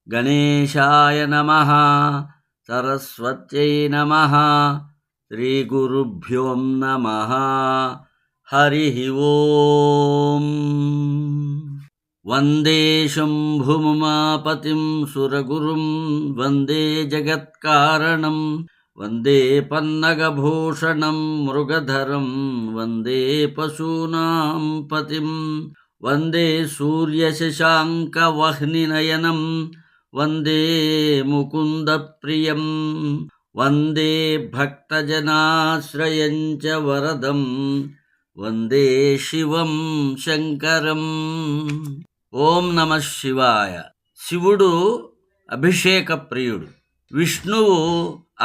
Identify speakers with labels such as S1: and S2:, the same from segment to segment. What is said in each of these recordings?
S1: గణేశాయ నమః. సరస్వత్యై నమః. శ్రీగురుభ్యో నమః. హరి ఓం. వందే శంభుముమాపతిం సురగురుం వందే జగత్కారణం వందే పన్నగభూషణం మృగధరం వందే పశూనాం పతిం వందే సూర్యశశాంకవహ్నినయనం వందే ముకుందప్రియం వందే భక్తజనాశ్రయం చ వరదం వందే శివం శంకరం. ఓం నమః శివాయ. శివుడు అభిషేక ప్రియుడు, విష్ణువు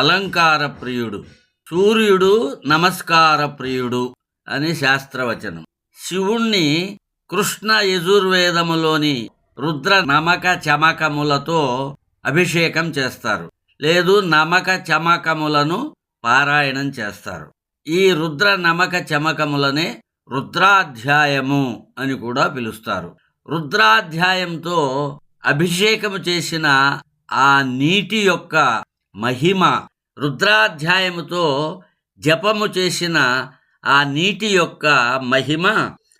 S1: అలంకార ప్రియుడు, సూర్యుడు నమస్కార ప్రియుడు అని శాస్త్రవచనం. శివుణ్ణి కృష్ణ యజుర్వేదములోని రుద్ర నమక చమకములతో అభిషేకం చేస్తారు, లేదు నమక చమకములను పారాయణం చేస్తారు. ఈ రుద్ర నమక చమకములనే రుద్రాధ్యాయము అని కూడా పిలుస్తారు. రుద్రాధ్యాయంతో అభిషేకము చేసిన ఆ నీటి యొక్క మహిమ, రుద్రాధ్యాయముతో జపము చేసిన ఆ నీటి యొక్క మహిమ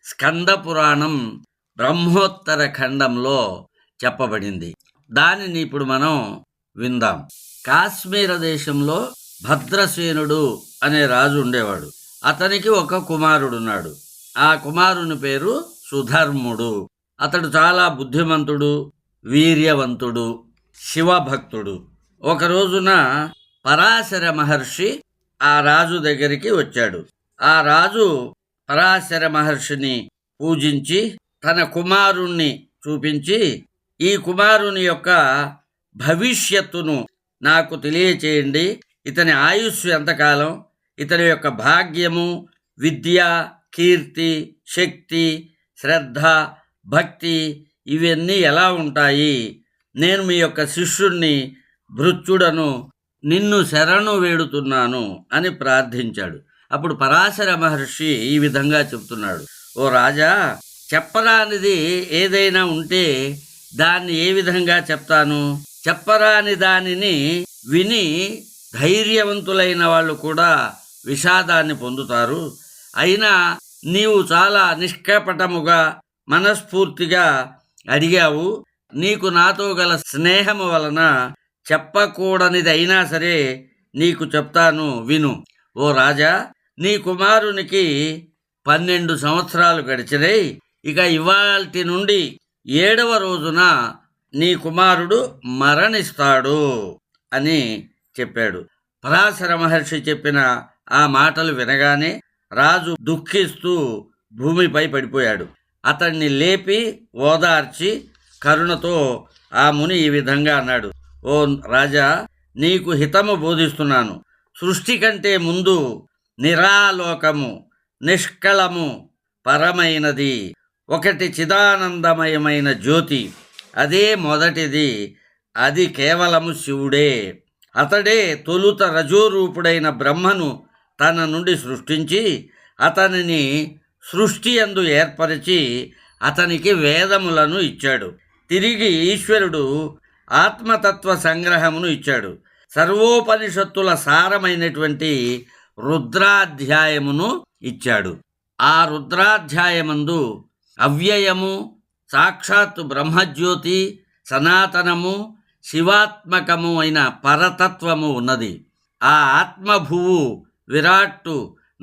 S1: స్కంద పురాణం బ్రహ్మోత్తర ఖండంలో చెప్పబడింది. దానిని ఇప్పుడు మనం విందాం. కాశ్మీర దేశంలో భద్రసేనుడు అనే రాజు ఉండేవాడు. అతనికి ఒక కుమారుడున్నాడు. ఆ కుమారుని పేరు సుధర్ముడు. అతడు చాలా బుద్ధిమంతుడు, వీర్యవంతుడు, శివభక్తుడు. ఒక రోజున పరాశర మహర్షి ఆ రాజు దగ్గరికి వచ్చాడు. ఆ రాజు పరాశర మహర్షిని పూజించి తన కుమారుణ్ణి చూపించి, ఈ కుమారుని యొక్క భవిష్యత్తును నాకు తెలియచేయండి. ఇతని ఆయుస్సు ఎంతకాలం, ఇతని యొక్క భాగ్యము, విద్య, కీర్తి, శక్తి, శ్రద్ధ, భక్తి ఇవన్నీ ఎలా ఉంటాయి? నేను మీ యొక్క శిష్యుణ్ణి భృత్యుడను, నిన్ను శరణు వేడుతున్నాను అని ప్రార్థించాడు. అప్పుడు పరాశర మహర్షి ఈ విధంగా చెప్తున్నాడు. ఓ రాజా, చెప్పరానిది ఏదైనా ఉంటే దాన్ని ఏ విధంగా చెప్తాను? చెప్పరాని దానిని విని ధైర్యవంతులైన వాళ్ళు కూడా విషాదాన్ని పొందుతారు. అయినా నీవు చాలా నిష్కపటముగా మనస్ఫూర్తిగా అడిగావు. నీకు నాతో గల స్నేహము వలన చెప్పకూడనిది అయినా సరే నీకు చెప్తాను, విను. ఓ రాజా, నీ కుమారునికి 12 సంవత్సరాలు గడిచినాయి. ఇక ఇవాల్టి నుండి 7వ రోజున నీ కుమారుడు మరణిస్తాడు అని చెప్పాడు. పరాశర మహర్షి చెప్పిన ఆ మాటలు వినగానే రాజు దుఃఖిస్తూ భూమిపై పడిపోయాడు. అతన్ని లేపి ఓదార్చి కరుణతో ఆ ముని ఈ విధంగా అన్నాడు. ఓ రాజా, నీకు హితము బోధిస్తున్నాను. సృష్టి కంటే ముందు నిరాలోకము, నిష్కళము, పరమైనది ఒకటి చిదానందమయమైన జ్యోతి. అదే మొదటిది. అది కేవలము శివుడే. అతడే తొలుత రజోరూపుడైన బ్రహ్మను తన నుండి సృష్టించి అతనిని సృష్టి యందు ఏర్పరిచి అతనికి వేదములను ఇచ్చాడు. తిరిగి ఈశ్వరుడు ఆత్మతత్వ సంగ్రహమును ఇచ్చాడు. సర్వోపనిషత్తుల సారమైనటువంటి రుద్రాధ్యాయమును ఇచ్చాడు. ఆ రుద్రాధ్యాయమందు అవ్యయము, సాక్షాత్తు బ్రహ్మజ్యోతి, సనాతనము, శివాత్మకము అయిన పరతత్వము ఉన్నది. ఆ ఆత్మభువు విరాట్టు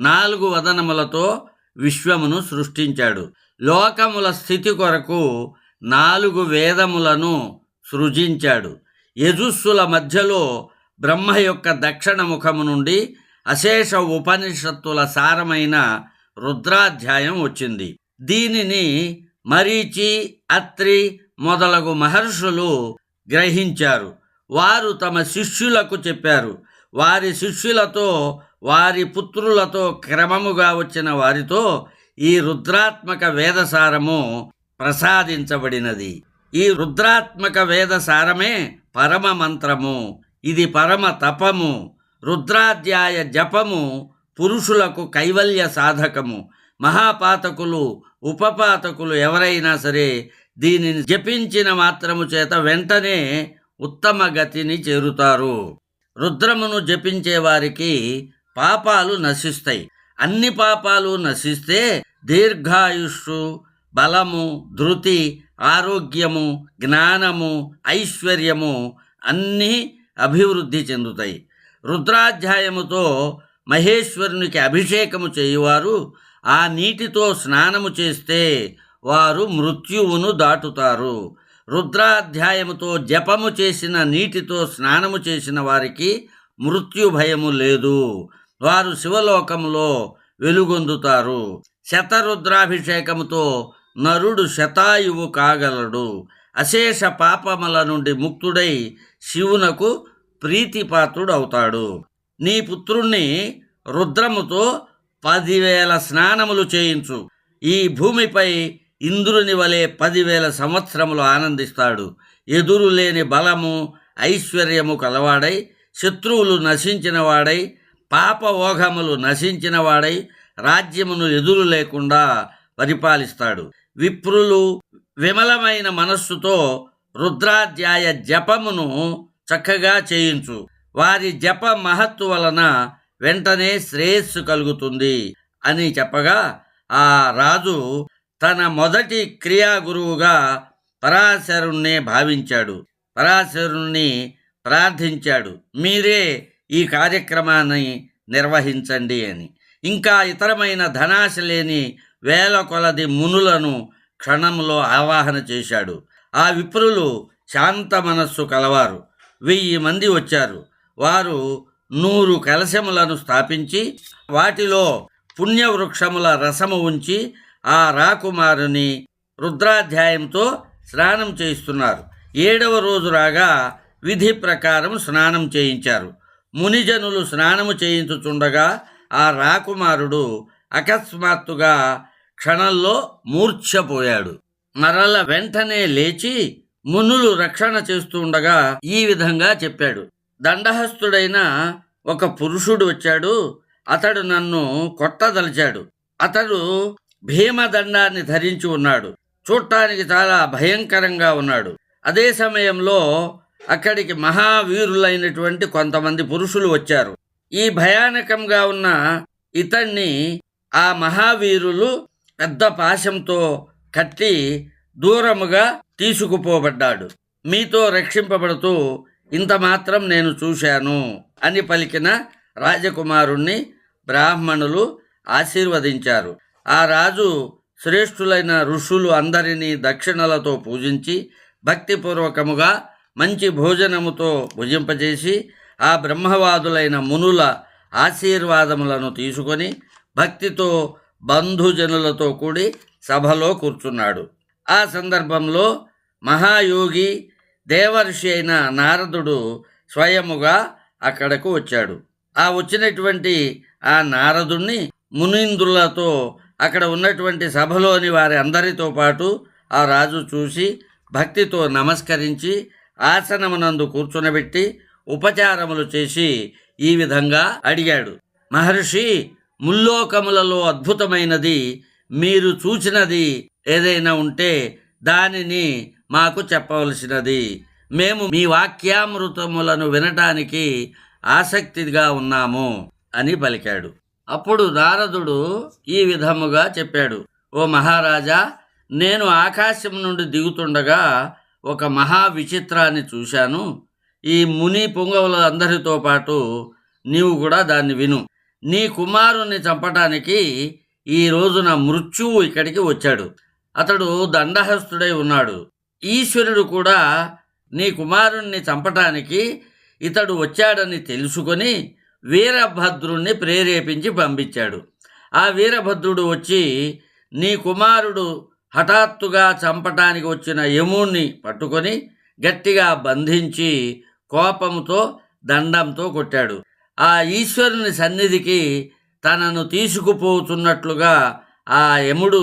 S1: 4 వదనములతో విశ్వమును సృష్టించాడు. లోకముల స్థితి కొరకు 4 వేదములను సృజించాడు. యజుస్సుల మధ్యలో బ్రహ్మ యొక్క దక్షిణ ముఖము నుండి అశేష ఉపనిషత్తుల సారమైన రుద్రాధ్యాయం వచ్చింది. దీనిని మరీచి, అత్రి మొదలగు మహర్షులు గ్రహించారు. వారు తమ శిష్యులకు చెప్పారు. వారి శిష్యులతో, వారి పుత్రులతో క్రమముగా వచ్చిన వారితో ఈ రుద్రాత్మక వేదసారము ప్రసాదించబడినది. ఈ రుద్రాత్మక వేదసారమే పరమ మంత్రము. ఇది పరమ తపము. రుద్రాధ్యాయ జపము పురుషులకు కైవల్య సాధకము. మహాపాతకులు, ఉపపాతకులు ఎవరైనా సరే దీనిని జపించిన మాత్రము చేత వెంటనే ఉత్తమ గతిని చేరుతారు. రుద్రమును జపించే వారికి పాపాలు నశిస్తాయి. అన్ని పాపాలు నశిస్తే దీర్ఘాయుష్షు, బలము, ధృతి, ఆరోగ్యము, జ్ఞానము, ఐశ్వర్యము అన్నీ అభివృద్ధి చెందుతాయి. రుద్రాధ్యాయముతో మహేశ్వరునికి అభిషేకము చేయువారు ఆ నీటితో స్నానము చేస్తే వారు మృత్యువును దాటుతారు. రుద్రాధ్యాయముతో జపము చేసిన నీటితో స్నానము చేసిన వారికి మృత్యు భయము లేదు. వారు శివలోకములో వెలుగొందుతారు. శతరుద్రాభిషేకముతో నరుడు శతాయువు కాగలడు. అశేష పాపముల నుండి ముక్తుడై శివునకు ప్రీతిపాత్రుడవుతాడు. నీ పుత్రుణ్ణి రుద్రముతో 10,000 స్నానములు చేయించు. ఈ భూమిపై ఇంద్రుని వలె 10,000 సంవత్సరములు ఆనందిస్తాడు. ఎదురులేని బలము, ఐశ్వర్యము కలవాడై, శత్రువులు నశించినవాడై, పాపవోహములు నశించినవాడై, రాజ్యమును ఎదురు లేకుండా పరిపాలిస్తాడు. విప్రులు విమలమైన మనస్సుతో రుద్రాధ్యాయ జపమును చక్కగా చేయించు. వారి జప మహత్తు వలన వెంటనే శ్రేయస్సు కలుగుతుంది అని చెప్పగా ఆ రాజు తన మొదటి క్రియా గురువుగా పరాశరుణ్ణే భావించాడు. పరాశరుణ్ణి ప్రార్థించాడు, మీరే ఈ కార్యక్రమాన్ని నిర్వహించండి అని. ఇంకా ఇతరమైన ధనాశ లేని వేల కొలది మునులను క్షణంలో ఆవాహన చేశాడు. ఆ విప్రులు శాంత మనస్సు కలవారు. 1000 మంది వచ్చారు. వారు 100 కలశములను స్థాపించి వాటిలో పుణ్యవృక్షముల రసము ఉంచి ఆ రాకుమారుని రుద్రాధ్యాయంతో స్నానం చేయిస్తున్నారు. 7వ రోజు రాగా విధి ప్రకారం స్నానం చేయించారు. మునిజనులు స్నానము చేయించుచుండగా ఆ రాకుమారుడు అకస్మాత్తుగా క్షణంలో మూర్ఛపోయాడు. మరల వెంటనే లేచి మునులు రక్షణ చేస్తూ ఉండగా ఈ విధంగా చెప్పాడు, దండహస్తుడైన ఒక పురుషుడు వచ్చాడు. అతడు నన్ను కొట్టదలిచాడు. అతడు భీమదండాన్ని ధరించి ఉన్నాడు. చూడటానికి చాలా భయంకరంగా ఉన్నాడు. అదే సమయంలో అక్కడికి మహావీరులైనటువంటి కొంతమంది పురుషులు వచ్చారు. ఈ భయానకంగా ఉన్న ఇతన్ని ఆ మహావీరులు పెద్ద పాశంతో కట్టి దూరముగా తీసుకుపోబడ్డాడు. మీతో రక్షింపబడుతూ ఇంత మాత్రం నేను చూశాను అని పలికిన రాజకుమారుణ్ణి బ్రాహ్మణులు ఆశీర్వదించారు. ఆ రాజు శ్రేష్ఠులైన ఋషులు అందరినీ దక్షిణలతో పూజించి భక్తిపూర్వకముగా మంచి భోజనముతో భుజింపజేసి ఆ బ్రహ్మవాదులైన మునుల ఆశీర్వాదములను తీసుకొని భక్తితో బంధుజనులతో కూడి సభలో కూర్చున్నాడు. ఆ సందర్భంలో మహాయోగి దేవర్షి అయిన నారదుడు స్వయముగా అక్కడకు వచ్చాడు. ఆ వచ్చినటువంటి ఆ నారదుణ్ణి మునీంద్రులతో అక్కడ ఉన్నటువంటి సభలోని వారి అందరితో పాటు ఆ రాజు చూసి భక్తితో నమస్కరించి ఆసనమునందు కూర్చునబెట్టి ఉపచారములు చేసి ఈ విధంగా అడిగాడు, మహర్షి, ముల్లోకములలో అద్భుతమైనది మీరు చూచినది ఏదైనా ఉంటే దానిని మాకు చెప్పవలసినది. మేము మీ వాక్యామృతములను వినటానికి ఆసక్తిగా ఉన్నాము అని పలికాడు. అప్పుడు నారదుడు ఈ విధముగా చెప్పాడు, ఓ మహారాజా, నేను ఆకాశం నుండి దిగుతుండగా ఒక మహా విచిత్రాన్ని చూశాను. ఈ ముని పుంగవుల అందరితో పాటు నీవు కూడా దాన్ని విను. నీ కుమారుణ్ణి చంపటానికి ఈ రోజున మృత్యువు ఇక్కడికి వచ్చాడు. అతడు దండహస్తుడై ఉన్నాడు. ఈశ్వరుడు కూడా నీ కుమారుణ్ణి చంపటానికి ఇతడు వచ్చాడని తెలుసుకొని వీరభద్రుణ్ణి ప్రేరేపించి పంపించాడు. ఆ వీరభద్రుడు వచ్చి నీ కుమారుడు హఠాత్తుగా చంపటానికి వచ్చిన యముణ్ణి పట్టుకొని గట్టిగా బంధించి కోపంతో దండంతో కొట్టాడు. ఆ ఈశ్వరుని సన్నిధికి తనను తీసుకుపోతున్నట్లుగా ఆ యముడు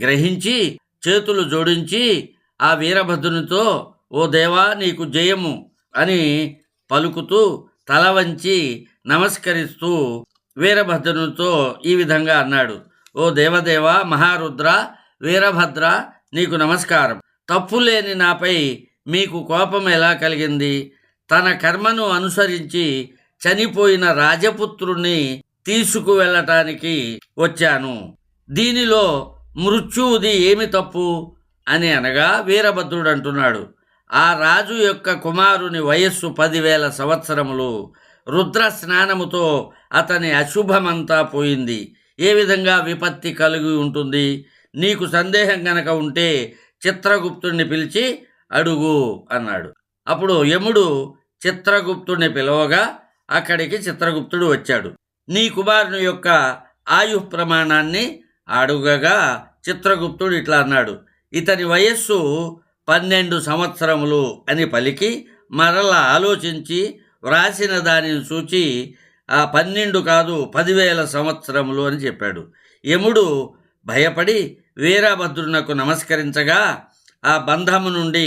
S1: గ్రహించి చేతులు జోడించి ఆ వీరభద్రునితో, ఓ దేవా, నీకు జయము అని పలుకుతూ తల వంచి నమస్కరిస్తూ వీరభద్రునితో ఈ విధంగా అన్నాడు, ఓ దేవదేవ, మహారుద్ర, వీరభద్ర, నీకు నమస్కారం. తప్పులేని నాపై మీకు కోపం ఎలా కలిగింది? తన కర్మను అనుసరించి చనిపోయిన రాజపుత్రుణ్ణి తీసుకువెళ్ళటానికి వచ్చాను. దీనిలో మృత్యువుది ఏమి తప్పు అని అనగా వీరభద్రుడు అంటున్నాడు, ఆ రాజు యొక్క కుమారుని వయస్సు 10,000 సంవత్సరములు. రుద్ర స్నానముతో అతని అశుభమంతా పోయింది. ఏ విధంగా విపత్తి కలిగి ఉంటుంది? నీకు సందేహం గనక ఉంటే చిత్రగుప్తుడిని పిలిచి అడుగు అన్నాడు. అప్పుడు యముడు చిత్రగుప్తుడిని పిలవగా అక్కడికి చిత్రగుప్తుడు వచ్చాడు. నీ కుమారుని యొక్క ఆయుః ప్రమాణాన్ని అడుగగా చిత్రగుప్తుడు ఇట్లా అన్నాడు, ఇతని వయస్సు 12 సంవత్సరములు అని పలికి మరలా ఆలోచించి వ్రాసిన దానిని చూచి 12 కాదు 10,000 సంవత్సరములు అని చెప్పాడు. యముడు భయపడి వీరభద్రునకు నమస్కరించగా ఆ బంధము నుండి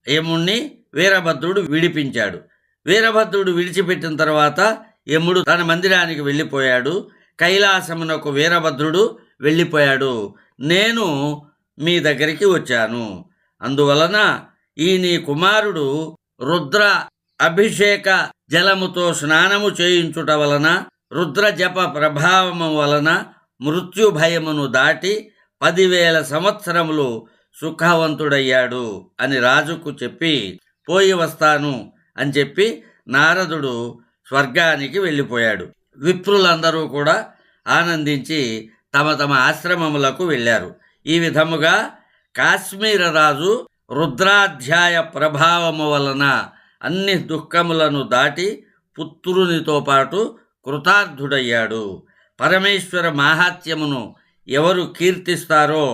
S1: యముణ్ణి వీరభద్రుడు విడిపించాడు. వీరభద్రుడు విడిచిపెట్టిన తర్వాత యముడు తన మందిరానికి వెళ్ళిపోయాడు. కైలాసమునకు వీరభద్రుడు వెళ్ళిపోయాడు. నేను మీ దగ్గరికి వచ్చాను, అందువలన ఈ నీ కుమారుడు రుద్ర అభిషేక జలముతో స్నానము చేయించుట వలన, రుద్ర జప ప్రభావము వలన మృత్యు భయమును దాటి 10,000 సంవత్సరములు సుఖవంతుడయ్యాడు అని రాజుకు చెప్పి పోయి వస్తాను అని చెప్పి నారదుడు స్వర్గానికి వెళ్ళిపోయాడు. విప్రులందరూ కూడా ఆనందించి తమ తమ ఆశ్రమములకు వెళ్ళారు. ఈ విధముగా కాశ్మీర రాజు రుద్రాధ్యాయ ప్రభావము వలన అన్ని దుఃఖములను దాటి పుత్రునితో పాటు కృతార్థుడయ్యాడు. పరమేశ్వర మహాత్మ్యమును ఎవరు కీర్తిస్తారో,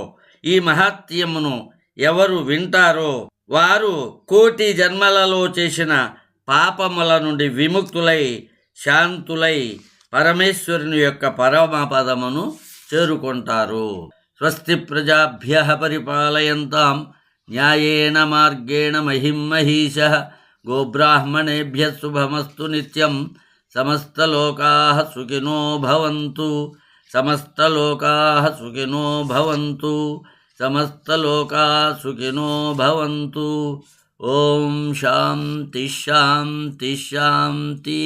S1: ఈ మహాత్మ్యమును ఎవరు వింటారో వారు కోటి జన్మలలో చేసిన పాపముల నుండి విముక్తులై శాంతులై పరమేశ్వరుని యొక్క పరమపదమును చేరుకుంటారు. స్వస్తి ప్రజాభ్యః పరిపాలయంతాం న్యాయేన మార్గేణ మహిం మహీషః. గోబ్రాహ్మణేభ్యః శుభమస్తు నిత్యం. సమస్తలోకాః సుఖినో భవంతు. సమస్తలోకాః సుఖినో భవంతు. సమస్తలోకాః సుఖినో భవంతు. ఓం శాంతి శాంతి శాంతి.